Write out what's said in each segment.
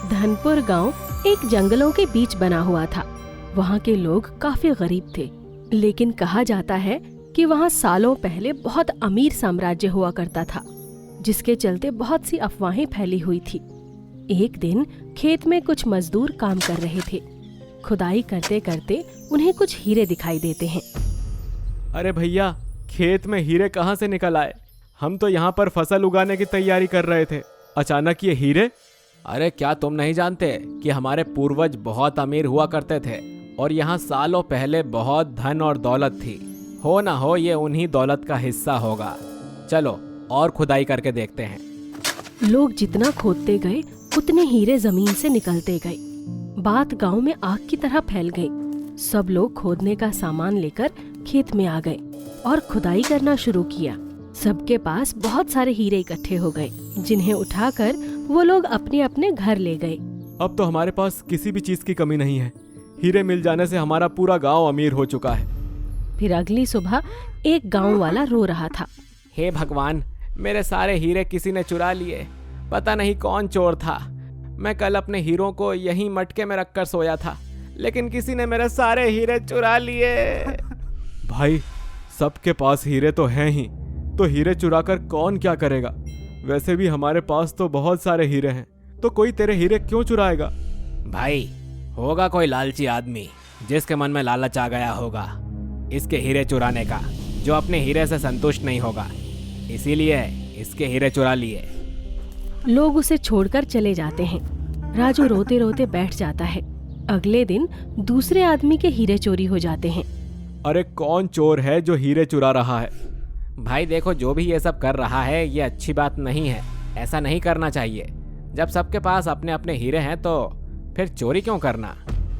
धनपुर गांव एक जंगलों के बीच बना हुआ था। वहाँ के लोग काफी गरीब थे, लेकिन कहा जाता है कि वहाँ सालों पहले बहुत अमीर साम्राज्य हुआ करता था, जिसके चलते बहुत सी अफवाहें फैली हुई थी। एक दिन खेत में कुछ मजदूर काम कर रहे थे। खुदाई करते करते उन्हें कुछ हीरे दिखाई देते हैं। अरे भैया, खेत में हीरे कहाँ से निकल आए? हम तो यहाँ पर फसल उगाने की तैयारी कर रहे थे, अचानक ये हीरे। अरे क्या तुम नहीं जानते कि हमारे पूर्वज बहुत अमीर हुआ करते थे और यहाँ सालों पहले बहुत धन और दौलत थी। हो ना हो ये उन्हीं दौलत का हिस्सा होगा। चलो और खुदाई करके देखते हैं। लोग जितना खोदते गए उतने हीरे जमीन से निकलते गए। बात गांव में आग की तरह फैल गई। सब लोग खोदने का सामान लेकर खेत में आ गए और खुदाई करना शुरू किया। सबके पास बहुत सारे हीरे इकट्ठे हो गए, जिन्हें उठाकर वो लोग अपने अपने घर ले गए। अब तो हमारे पास किसी भी चीज की कमी नहीं है। हीरे मिल जाने से हमारा पूरा गांव अमीर हो चुका है। फिर अगली सुबह एक गांव वाला रो रहा था। हे भगवान, मेरे सारे हीरे किसी ने चुरा लिए। पता नहीं कौन चोर था। मैं कल अपने हीरों को यहीं मटके में रखकर सोया था, लेकिन किसी ने मेरे सारे हीरे चुरा लिए। भाई, सबके पास हीरे तो हैं ही, तो हीरे चुराकर कौन क्या करेगा? वैसे भी हमारे पास तो बहुत सारे हीरे हैं, तो कोई तेरे हीरे क्यों चुराएगा? भाई, होगा कोई लालची आदमी जिसके मन में लालच आ गया होगा इसके हीरे चुराने का, जो अपने हीरे से संतुष्ट नहीं होगा, इसीलिए इसके हीरे चुरा लिए। लोग उसे छोड़कर चले जाते हैं। राजू रोते रोते बैठ जाता है। अगले दिन दूसरे आदमी के हीरे चोरी हो जाते हैं। अरे कौन चोर है जो हीरे चुरा रहा है? भाई देखो, जो भी ये सब कर रहा है ये अच्छी बात नहीं है। ऐसा नहीं करना चाहिए। जब सबके पास अपने अपने हीरे हैं तो फिर चोरी क्यों करना?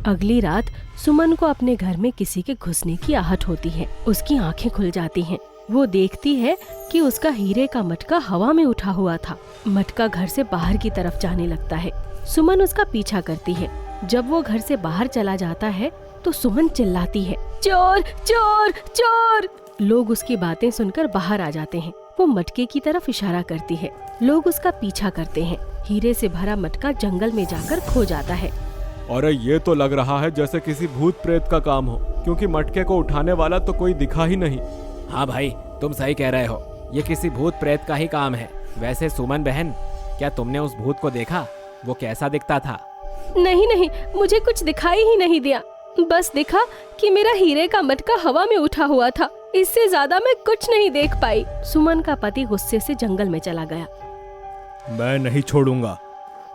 अगली रात सुमन को अपने घर में किसी के घुसने की आहट होती है। उसकी आंखें खुल जाती हैं। वो देखती है कि उसका हीरे का मटका हवा में उठा हुआ था। मटका घर से बाहर की तरफ जाने लगता है। सुमन उसका पीछा करती है। जब वो घर से बाहर चला जाता है तो सुमन चिल्लाती है, चोर चोर चोर। लोग उसकी बातें सुनकर बाहर आ जाते हैं। वो मटके की तरफ इशारा करती है। लोग उसका पीछा करते हैं। हीरे से भरा मटका जंगल में जाकर खो जाता है। अरे ये तो लग रहा है जैसे किसी भूत प्रेत का काम हो, क्योंकि मटके को उठाने वाला तो कोई दिखा ही नहीं। हाँ भाई, तुम सही कह रहे हो। ये किसी भूत प्रेत का ही काम है। वैसे सुमन बहन, क्या तुमने उस भूत को देखा? वो कैसा दिखता था? नहीं नहीं, मुझे कुछ दिखाई ही नहीं दिया। बस दिखा कि मेरा हीरे का मटका हवा में उठा हुआ था। इससे ज्यादा मैं कुछ नहीं देख पाई। सुमन का पति गुस्से से जंगल में चला गया। मैं नहीं छोड़ूंगा।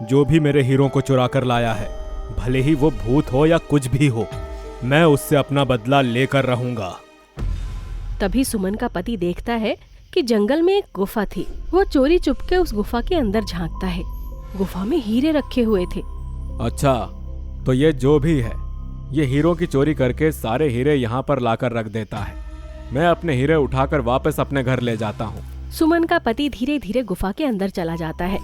जो भी मेरे हीरों को चुरा कर लाया है, भले ही वो भूत हो या कुछ भी हो, मैं उससे अपना बदला लेकर रहूंगा। तभी सुमन का पति देखता है कि जंगल में एक गुफा थी। वो चोरी चुपके उस गुफा के अंदर झांकता है। गुफा में हीरे रखे हुए थे। अच्छा, तो ये जो भी है, ये हीरों की चोरी करके सारे हीरे यहाँ पर लाकर रख देता है। मैं अपने हीरे उठाकर वापस अपने घर ले जाता हूँ। सुमन का पति धीरे धीरे गुफा के अंदर चला जाता है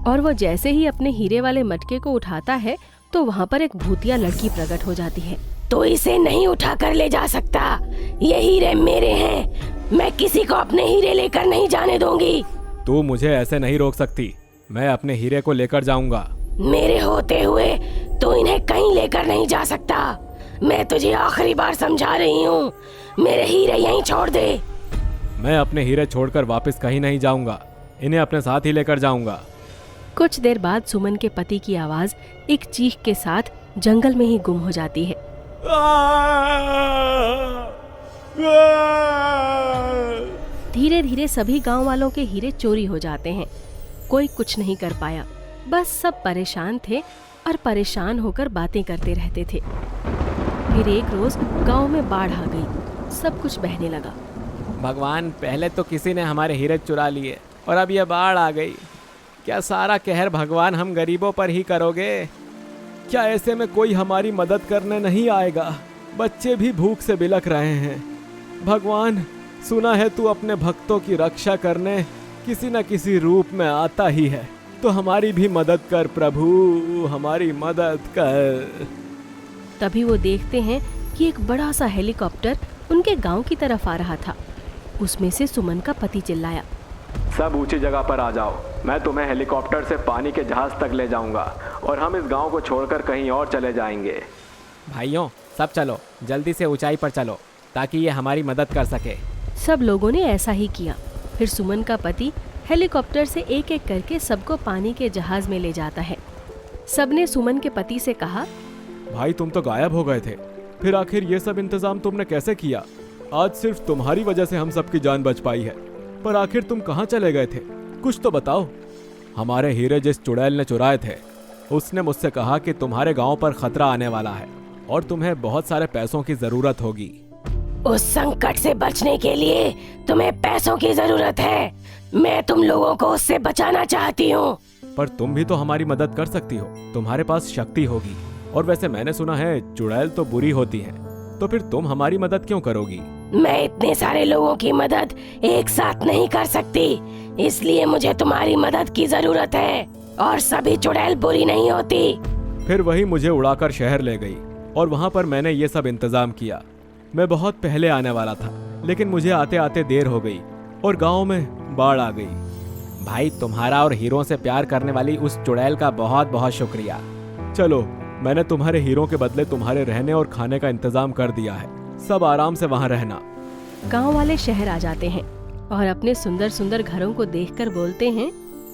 और वो जैसे ही अपने हीरे वाले मटके को उठाता है तो वहाँ पर एक भूतिया लड़की प्रकट हो जाती है। तो इसे नहीं उठा कर ले जा सकता। ये हीरे मेरे हैं। मैं किसी को अपने हीरे लेकर नहीं जाने दूंगी। तू मुझे ऐसे नहीं रोक सकती। मैं अपने हीरे को लेकर जाऊंगा। मेरे होते हुए तू इन्हें कहीं लेकर नहीं जा सकता। मैं तुझे आखिरी बार समझा रही हूँ। मेरे हीरे यहीं छोड़ दे। मैं अपने हीरे छोड़कर वापस कहीं नहीं जाऊंगा। इन्हें अपने साथ ही लेकर जाऊंगा। कुछ देर बाद सुमन के पति की आवाज एक चीख के साथ जंगल में ही गुम हो जाती है। धीरे धीरे सभी गांव वालों के हीरे चोरी हो जाते हैं। कोई कुछ नहीं कर पाया। बस सब परेशान थे और परेशान होकर बातें करते रहते थे। फिर एक रोज गांव में बाढ़ आ गई। सब कुछ बहने लगा। भगवान, पहले तो किसी ने हमारे हीरे चुरा लिए और अब ये बाढ़ आ गई। क्या सारा कहर भगवान हम गरीबों पर ही करोगे? क्या ऐसे में कोई हमारी मदद करने नहीं आएगा? बच्चे भी भूख से बिलख रहे हैं। भगवान, सुना है तू अपने भक्तों की रक्षा करने किसी न किसी रूप में आता ही है, तो हमारी भी मदद कर प्रभु, हमारी मदद कर। तभी वो देखते हैं कि एक बड़ा सा हेलीकॉप्टर उनके गांव की तरफ आ रहा था। उसमें से सुमन का पति चिल्लाया, सब ऊंची जगह पर आ जाओ। मैं तुम्हें हेलीकॉप्टर से पानी के जहाज तक ले जाऊंगा और हम इस गांव को छोड़कर कहीं और चले जाएंगे। भाइयों सब चलो, जल्दी से ऊंचाई पर चलो ताकि ये हमारी मदद कर सके। सब लोगों ने ऐसा ही किया। फिर सुमन का पति हेलीकॉप्टर से एक एक करके सबको पानी के जहाज में ले जाता है। सबने सुमन के पति से कहा, भाई तुम तो गायब हो गए थे, फिर आखिर ये सब इंतजाम तुमने कैसे किया? आज सिर्फ तुम्हारी वजह से हम सबकी जान बच पाई है, पर आखिर तुम कहाँ चले गए थे? कुछ तो बताओ। हमारे हीरे जिस चुड़ैल ने चुराए थे, उसने मुझसे कहा कि तुम्हारे गांव पर खतरा आने वाला है और तुम्हें बहुत सारे पैसों की जरूरत होगी। उस संकट से बचने के लिए तुम्हें पैसों की जरूरत है। मैं तुम लोगों को उससे बचाना चाहती हूँ। पर तुम भी तो हमारी मदद कर सकती हो, तुम्हारे पास शक्ति होगी। और वैसे मैंने सुना है चुड़ैल तो बुरी होती है, तो फिर तुम हमारी मदद क्यों करोगी? मैं इतने सारे लोगों की मदद एक साथ नहीं कर सकती, इसलिए मुझे तुम्हारी मदद की जरूरत है। और सभी चुड़ैल बुरी नहीं होती। फिर वही मुझे उड़ाकर शहर ले गई और वहाँ पर मैंने ये सब इंतजाम किया। मैं बहुत पहले आने वाला था, लेकिन मुझे आते आते देर हो गई और गांव में बाढ़ आ गई। भाई तुम्हारा और हीरों से प्यार करने वाली उस चुड़ैल का बहुत बहुत शुक्रिया। चलो, मैंने तुम्हारे हीरों के बदले तुम्हारे रहने और खाने का इंतजाम कर दिया है। सब आराम से वहाँ रहना। गांव वाले शहर आ जाते हैं और अपने सुंदर सुंदर घरों को देखकर बोलते हैं,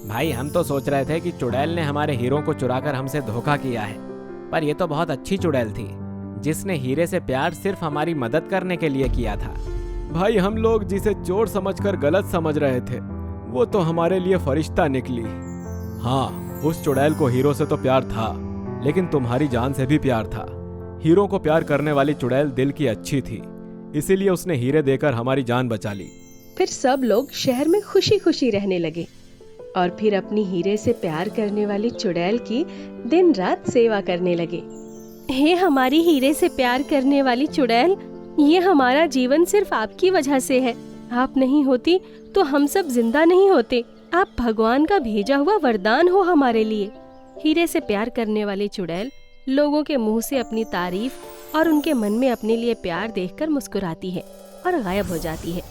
भाई हम तो सोच रहे थे कि चुड़ैल ने हमारे हीरों को चुराकर हमसे धोखा किया है, पर ये तो बहुत अच्छी चुड़ैल थी जिसने हीरे से प्यार सिर्फ हमारी मदद करने के लिए किया था। भाई हम लोग जिसे चोर समझकर गलत समझ रहे थे, वो तो हमारे लिए फरिश्ता निकली। हाँ, उस चुड़ैल को हीरो से तो प्यार था, लेकिन तुम्हारी जान से भी प्यार था। हीरो को प्यार करने वाली चुड़ैल दिल की अच्छी थी, इसीलिए उसने हीरे देकर हमारी जान बचा ली। फिर सब लोग शहर में खुशी खुशी रहने लगे और फिर अपनी हीरे से प्यार करने वाली चुड़ैल की दिन रात सेवा करने लगे। हे हमारी हीरे से प्यार करने वाली चुड़ैल, ये हमारा जीवन सिर्फ आपकी वजह से है। आप नहीं होती तो हम सब जिंदा नहीं होते। आप भगवान का भेजा हुआ वरदान हो हमारे लिए। हीरे से प्यार करने वाली चुड़ैल लोगों के मुंह से अपनी तारीफ और उनके मन में अपने लिए प्यार देखकर मुस्कुराती है और गायब हो जाती है।